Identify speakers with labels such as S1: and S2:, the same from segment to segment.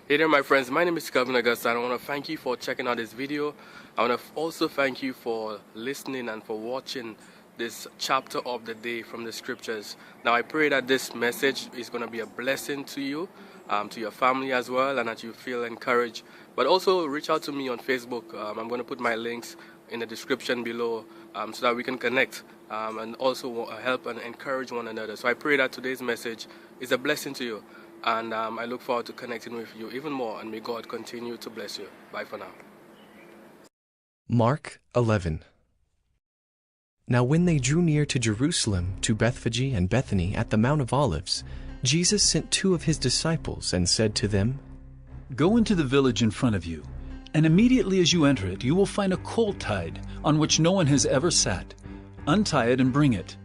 S1: Hey there my friends, my name is Kelvin Augusta and I want to thank you for checking out this video. I want to also thank you for listening and for watching this chapter of the day from the scriptures. Now I pray that this message is going to be a blessing to you, to your family as well, and that you feel encouraged. But also reach out to me on Facebook. I'm going to put my links in the description below so that we can connect and also help and encourage one another. So I pray that today's message is a blessing to you. And I look forward to connecting with you even more, and may God continue to bless you. Bye for now.
S2: Mark 11. Now when they drew near to Jerusalem, to Bethphage and Bethany at the Mount of Olives, Jesus sent 2 of his disciples and said to them,
S3: Go into the village in front of you, and immediately as you enter it, you will find a colt tied, on which no one has ever sat. Untie it and bring it.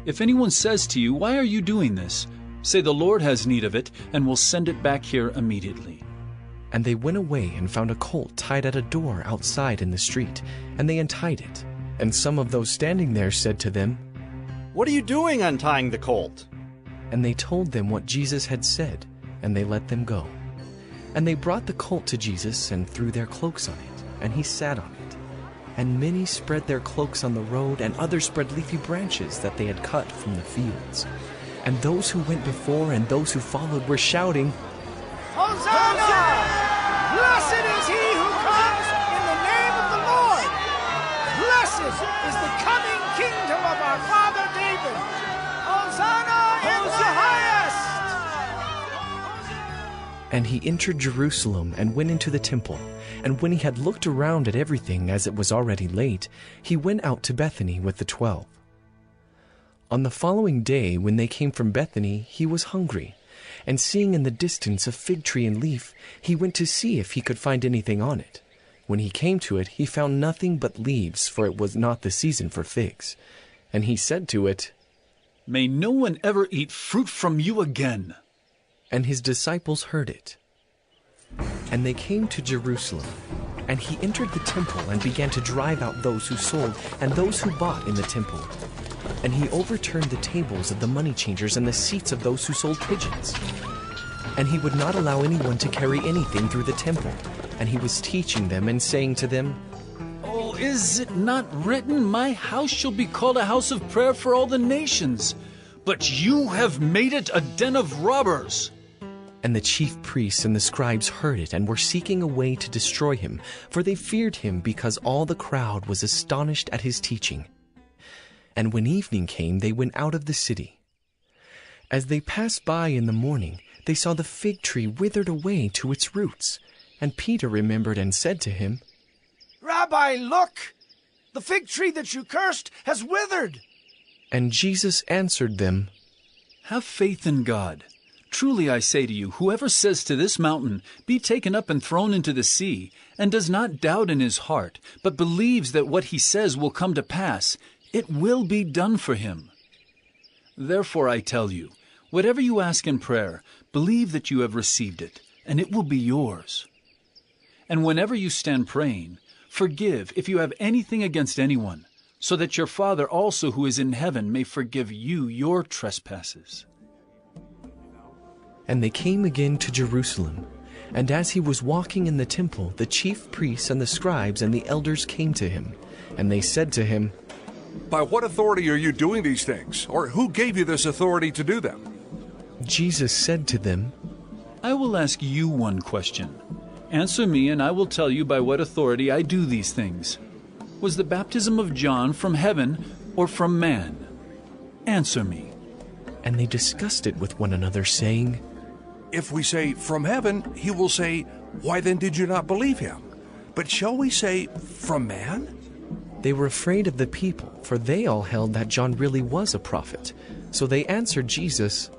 S3: If anyone says to you, Why are you doing this? Say, the Lord has need of it, and will send it back here immediately.
S2: And they went away and found a colt tied at a door outside in the street, and they untied it. And some of those standing there said to them,
S4: What are you doing untying the colt?
S2: And they told them what Jesus had said, and they let them go. And they brought the colt to Jesus and threw their cloaks on it, and he sat on it. And many spread their cloaks on the road, and others spread leafy branches that they had cut from the fields. And those who went before and those who followed were shouting,
S5: Hosanna! Blessed is he who comes in the name of the Lord! Blessed is the coming kingdom of our father David! Hosanna in the highest!
S2: And he entered Jerusalem and went into the temple. And when he had looked around at everything, as it was already late, he went out to Bethany with the 12. On the following day, when they came from Bethany, he was hungry. And seeing in the distance a fig tree in leaf, he went to see if he could find anything on it. When he came to it, he found nothing but leaves, for it was not the season for figs. And he said to it,
S3: May no one ever eat fruit from you again.
S2: And his disciples heard it. And they came to Jerusalem. And he entered the temple and began to drive out those who sold and those who bought in the temple. And he overturned the tables of the money changers and the seats of those who sold pigeons. And he would not allow anyone to carry anything through the temple. And he was teaching them and saying to them,
S3: Oh, is it not written, My house shall be called a house of prayer for all the nations? But you have made it a den of robbers.
S2: And the chief priests and the scribes heard it and were seeking a way to destroy him, for they feared him because all the crowd was astonished at his teaching. And when evening came, they went out of the city. As they passed by in the morning, they saw the fig tree withered away to its roots. And Peter remembered and said to him,
S5: Rabbi, look! The fig tree that you cursed has withered!
S2: And Jesus answered them,
S3: Have faith in God. Truly I say to you, whoever says to this mountain, Be taken up and thrown into the sea, and does not doubt in his heart, but believes that what he says will come to pass, it will be done for him. Therefore I tell you, whatever you ask in prayer, believe that you have received it, and it will be yours. And whenever you stand praying, forgive if you have anything against anyone, so that your Father also who is in heaven may forgive you your trespasses.
S2: And they came again to Jerusalem. And as he was walking in the temple, the chief priests and the scribes and the elders came to him. And they said to him,
S6: By what authority are you doing these things? Or who gave you this authority to do them?
S2: Jesus said to them,
S3: I will ask you one question. Answer me, and I will tell you by what authority I do these things. Was the baptism of John from heaven or from man? Answer me.
S2: And they discussed it with one another, saying,
S6: If we say, from heaven, he will say, Why then did you not believe him? But shall we say, from man?
S2: They were afraid of the people, for they all held that John really was a prophet. So they answered Jesus,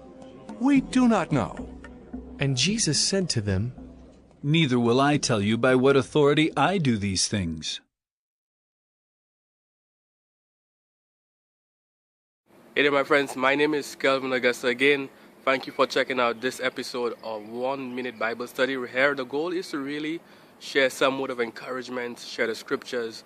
S6: We do not know.
S2: And Jesus said to them,
S3: Neither will I tell you by what authority I do these things.
S1: Hey there my friends, my name is Kelvin Augusta again. Thank you for checking out this episode of 1 Minute Bible Study. Here the goal is to really share some word of encouragement, share the scriptures,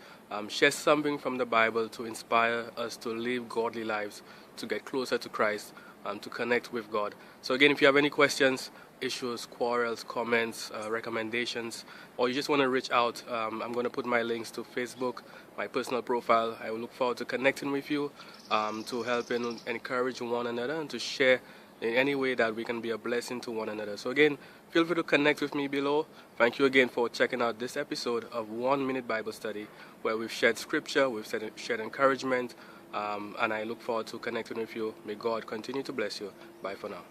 S1: share something from the Bible to inspire us to live godly lives, to get closer to Christ, to connect with God. So again, if you have any questions, issues, quarrels, comments, recommendations, or you just want to reach out, I'm going to put my links to Facebook, my personal profile. I will look forward to connecting with you, to help and encourage one another, and to share in any way that we can be a blessing to one another. So again, feel free to connect with me below. Thank you again for checking out this episode of 1 Minute Bible Study, where we've shared scripture, we've shared encouragement, and I look forward to connecting with you. May God continue to bless you. Bye for now.